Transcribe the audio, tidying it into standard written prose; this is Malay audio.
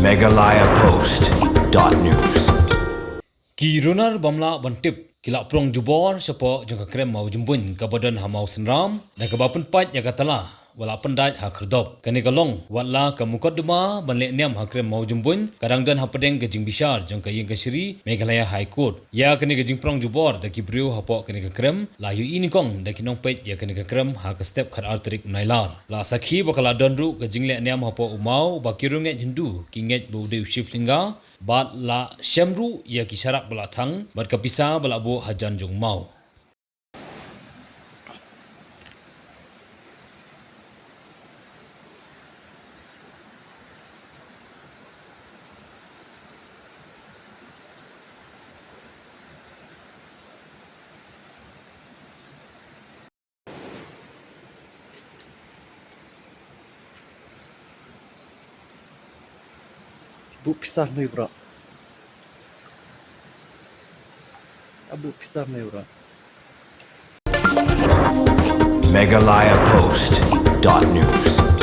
meghalayapost.news. Ki Runar Bamla Bantip Kila Phrong Jubor Shapoh jangka Krem Mawjymbuiñ ka badan hamau senram dan Kaba Pynpait Tala wala pendaj ha kherdop kani kalong wala ka mukaddima banle niam ha Krem Mawjymbuiñ kadang dan ha pedeng ke jing bisar jangka yang ke Sri Meghalaya High Court ya kani ke jing Phrong Jubor da ki briu ha po kani ke Krem la yu ini kong da ki nong pet ya kani ke Krem ha ke step khar arterik nailar la sakhi bakala donru ke jing le niam ha po umau ba kirunget Hindu ki nget bu de shiflinga bat la syamru ya ki syarak bala thang bat kapisa bala bu hajan jong mau Bu pisah mai bro. Abu pisah mai bro. meghalayapost.news.